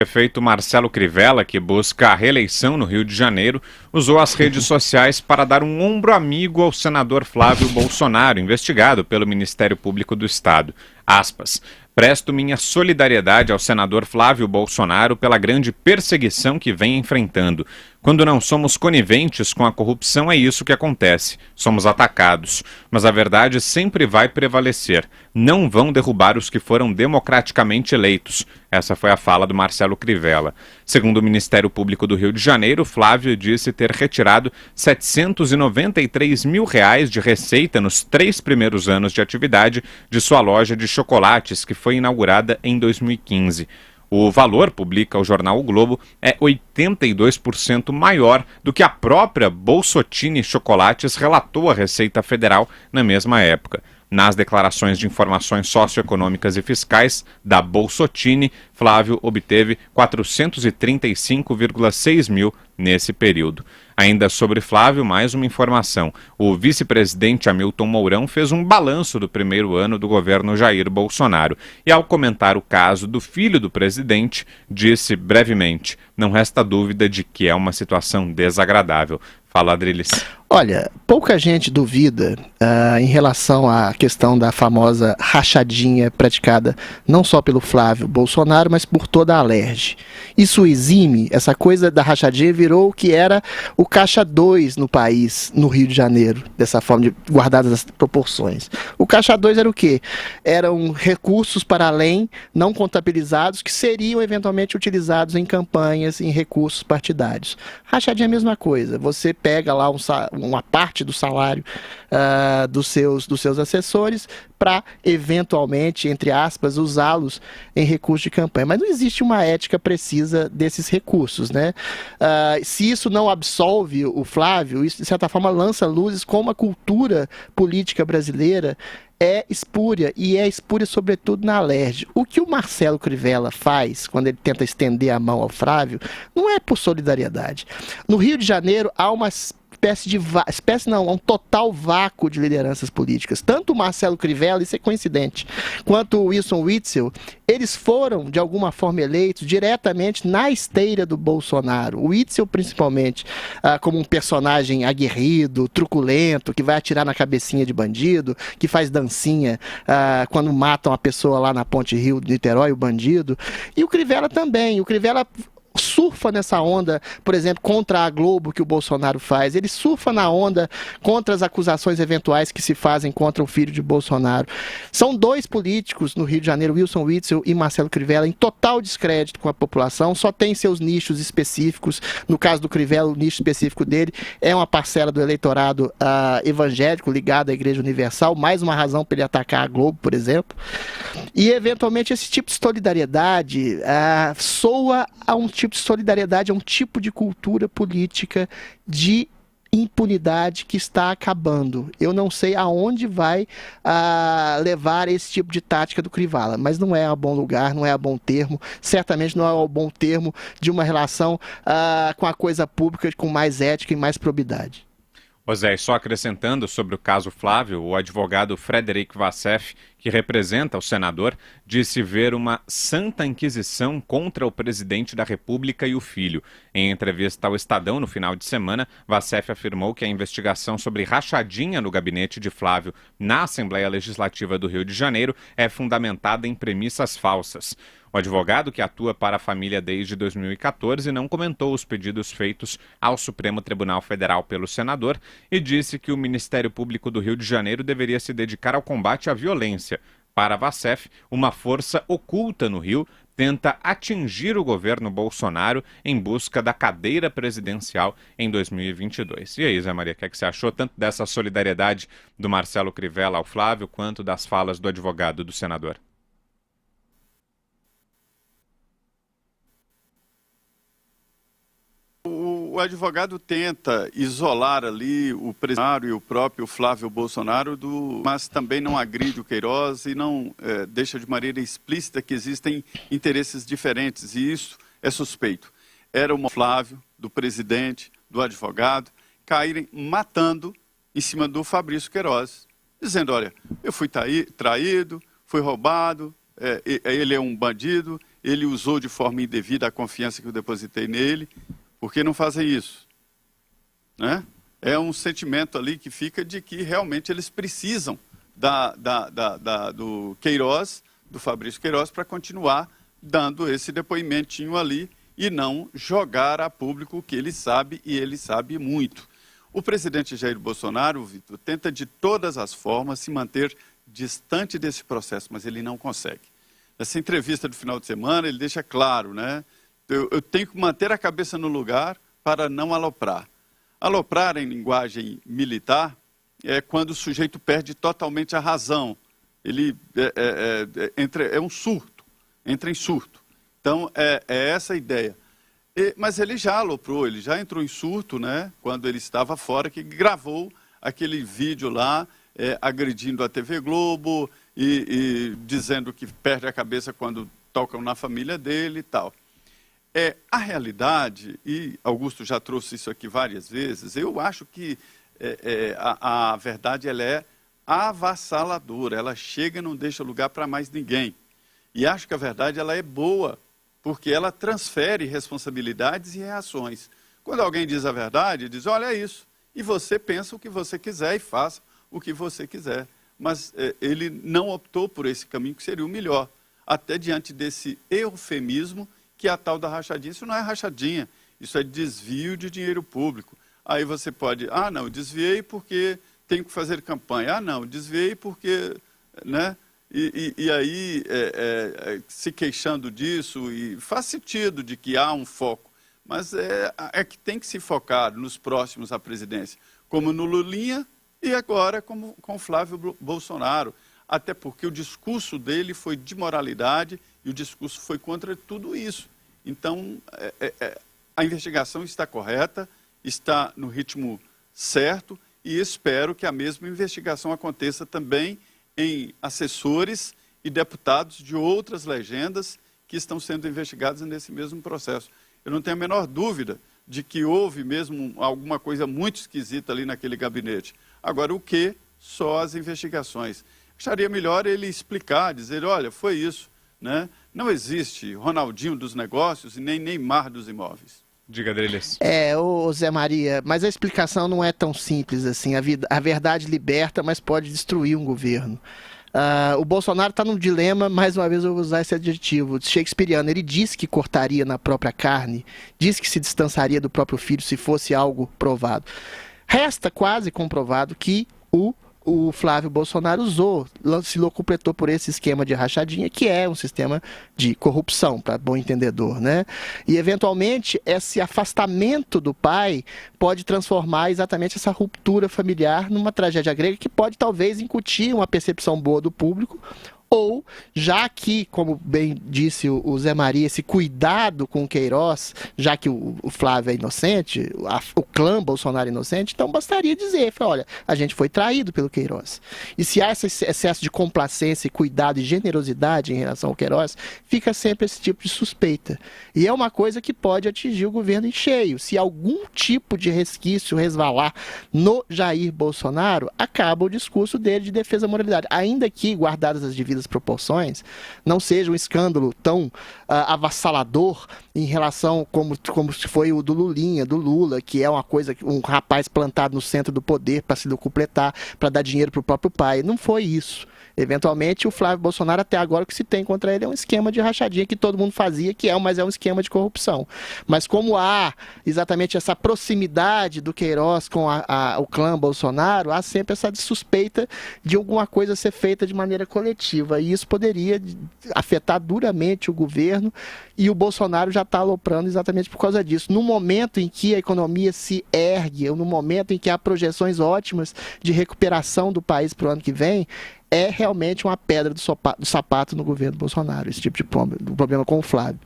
O prefeito Marcelo Crivella, que busca a reeleição no Rio de Janeiro, usou as redes sociais para dar um ombro amigo ao senador Flávio Bolsonaro, investigado pelo Ministério Público do Estado. Aspas. Presto minha solidariedade ao senador Flávio Bolsonaro pela grande perseguição que vem enfrentando. Quando não somos coniventes com a corrupção, é isso que acontece. Somos atacados. Mas a verdade sempre vai prevalecer. Não vão derrubar os que foram democraticamente eleitos. Essa foi a fala do Marcelo Crivella. Segundo o Ministério Público do Rio de Janeiro, Flávio disse ter retirado R$ 793 mil de receita nos 3 primeiros anos de atividade de sua loja de chocolates, que foi inaugurada em 2015. O valor, publica o jornal O Globo, é 82% maior do que a própria Bolsotini Chocolates relatou à Receita Federal na mesma época. Nas declarações de informações socioeconômicas e fiscais da Bolsotini, Flávio obteve 435,6 mil nesse período. Ainda sobre Flávio, mais uma informação. O vice-presidente Hamilton Mourão fez um balanço do primeiro ano do governo Jair Bolsonaro e, ao comentar o caso do filho do presidente, disse brevemente: não resta dúvida de que é uma situação desagradável. Fala, Adriles. Olha, pouca gente duvida em relação à questão da famosa rachadinha praticada não só pelo Flávio Bolsonaro, mas por toda a Alerj. Isso exime, essa coisa da rachadinha virou o que era o Caixa 2 no país, no Rio de Janeiro, dessa forma, guardadas as proporções. O Caixa 2 era o quê? Eram recursos para além, não contabilizados, que seriam eventualmente utilizados em campanhas, em recursos partidários. Rachadinha é a mesma coisa, você pega lá uma parte do salário dos seus assessores para, eventualmente, entre aspas, usá-los em recursos de campanha. Mas não existe uma ética precisa desses recursos, né? Se isso não absolve o Flávio, isso, de certa forma, lança luzes como a cultura política brasileira é espúria, e é espúria sobretudo na Alerj. O que o Marcelo Crivella faz, quando ele tenta estender a mão ao Flávio, não é por solidariedade. No Rio de Janeiro há uma um total vácuo de lideranças políticas. Tanto o Marcelo Crivella, isso é coincidente, quanto o Wilson Witzel, eles foram, de alguma forma, eleitos diretamente na esteira do Bolsonaro. O Witzel, principalmente, como um personagem aguerrido, truculento, que vai atirar na cabecinha de bandido, que faz dancinha quando matam a pessoa lá na Ponte Rio de Niterói, o bandido. E o Crivella também. O Crivella surfa nessa onda, por exemplo, contra a Globo que o Bolsonaro faz. Ele surfa na onda contra as acusações eventuais que se fazem contra o filho de Bolsonaro. São dois políticos no Rio de Janeiro, Wilson Witzel e Marcelo Crivella, em total descrédito com a população, só tem seus nichos específicos. No caso do Crivella, o nicho específico dele é uma parcela do eleitorado evangélico ligado à Igreja Universal, mais uma razão para ele atacar a Globo, por exemplo. E, eventualmente, esse tipo de solidariedade soa a um tipo de solidariedade, a um tipo de cultura política de impunidade que está acabando. Eu não sei aonde vai levar esse tipo de tática do Crivella, mas não é a bom lugar, não é a bom termo, certamente não é o bom termo de uma relação com a coisa pública com mais ética e mais probidade. Zé, só acrescentando sobre o caso Flávio, o advogado Frederic Vassef, que representa o senador, disse ver uma santa inquisição contra o presidente da República e o filho. Em entrevista ao Estadão no final de semana, Vassef afirmou que a investigação sobre rachadinha no gabinete de Flávio na Assembleia Legislativa do Rio de Janeiro é fundamentada em premissas falsas. O advogado, que atua para a família desde 2014, não comentou os pedidos feitos ao Supremo Tribunal Federal pelo senador e disse que o Ministério Público do Rio de Janeiro deveria se dedicar ao combate à violência. Para Vassef, uma força oculta no Rio tenta atingir o governo Bolsonaro em busca da cadeira presidencial em 2022. E aí, Zé Maria, o que você achou tanto dessa solidariedade do Marcelo Crivella ao Flávio, quanto das falas do advogado do senador? O advogado tenta isolar ali o presidente e o próprio Flávio Bolsonaro, mas também não agride o Queiroz e não deixa de maneira explícita que existem interesses diferentes, e isso é suspeito. Era o Flávio, do presidente, do advogado, caírem matando em cima do Fabrício Queiroz, dizendo: olha, eu fui traído, fui roubado, ele é um bandido, ele usou de forma indevida a confiança que eu depositei nele. Por que não fazem isso? Né? É um sentimento ali que fica de que realmente eles precisam do Queiroz, do Fabrício Queiroz, para continuar dando esse depoimentinho ali e não jogar a público o que ele sabe, e ele sabe muito. O presidente Jair Bolsonaro, Vitor, tenta de todas as formas se manter distante desse processo, mas ele não consegue. Nessa entrevista do final de semana, ele deixa claro, né? Eu tenho que manter a cabeça no lugar para não aloprar. Aloprar em linguagem militar é quando o sujeito perde totalmente a razão. Ele é um surto, entra em surto. Então, é essa a ideia. Mas ele já aloprou, ele já entrou em surto, né? Quando ele estava fora, que gravou aquele vídeo lá, agredindo a TV Globo e dizendo que perde a cabeça quando tocam na família dele e tal. A realidade, e Augusto já trouxe isso aqui várias vezes, eu acho que a verdade ela é avassaladora, ela chega e não deixa lugar para mais ninguém. E acho que a verdade ela é boa, porque ela transfere responsabilidades e reações. Quando alguém diz a verdade, diz, olha, é isso, e você pensa o que você quiser e faça o que você quiser. Mas ele não optou por esse caminho que seria o melhor, até diante desse eufemismo que é a tal da rachadinha. Isso não é rachadinha, isso é desvio de dinheiro público. Aí você pode, não, eu desviei porque tenho que fazer campanha. Não, desviei porque, né? E aí, se queixando disso, e faz sentido de que há um foco, mas é que tem que se focar nos próximos à presidência, como no Lulinha e agora como com Flávio Bolsonaro, até porque o discurso dele foi de moralidade e o discurso foi contra tudo isso. Então, a investigação está correta, está no ritmo certo e espero que a mesma investigação aconteça também em assessores e deputados de outras legendas que estão sendo investigados nesse mesmo processo. Eu não tenho a menor dúvida de que houve mesmo alguma coisa muito esquisita ali naquele gabinete. Agora, o que? Só as investigações. Acharia melhor ele explicar, dizer, olha, foi isso, né? Não existe Ronaldinho dos negócios e nem Neymar dos imóveis. Diga, Adriles. Ô Zé Maria, mas a explicação não é tão simples assim. A verdade liberta, mas pode destruir um governo. O Bolsonaro está num dilema, mais uma vez eu vou usar esse adjetivo, shakespeariano. Ele disse que cortaria na própria carne, disse que se distanciaria do próprio filho se fosse algo provado. Resta quase comprovado que o Flávio Bolsonaro se locupletou por esse esquema de rachadinha, que é um sistema de corrupção, para bom entendedor, né? E, eventualmente, esse afastamento do pai pode transformar exatamente essa ruptura familiar numa tragédia grega que pode, talvez, incutir uma percepção boa do público, ou, já que, como bem disse o Zé Maria, esse cuidado com o Queiroz, já que o Flávio é inocente, o clã Bolsonaro é inocente, então bastaria dizer, olha, a gente foi traído pelo Queiroz. E se há esse excesso de complacência, cuidado e generosidade em relação ao Queiroz, fica sempre esse tipo de suspeita. E é uma coisa que pode atingir o governo em cheio. Se algum tipo de resquício resvalar no Jair Bolsonaro, acaba o discurso dele de defesa da moralidade. Ainda que, guardadas as devidas proporções, não seja um escândalo tão avassalador em relação como se foi o do Lulinha, do Lula, que é uma coisa, um rapaz plantado no centro do poder para se locupletar, para dar dinheiro para o próprio pai. Não foi isso. Eventualmente, o Flávio Bolsonaro, até agora, o que se tem contra ele é um esquema de rachadinha que todo mundo fazia, mas é um esquema de corrupção. Mas como há exatamente essa proximidade do Queiroz com o clã Bolsonaro, há sempre essa suspeita de alguma coisa ser feita de maneira coletiva. E isso poderia afetar duramente o governo, e o Bolsonaro já está aloprando exatamente por causa disso. No momento em que a economia se ergue, ou no momento em que há projeções ótimas de recuperação do país para o ano que vem, é realmente uma pedra do sapato no governo Bolsonaro, esse tipo de problema com o Flávio.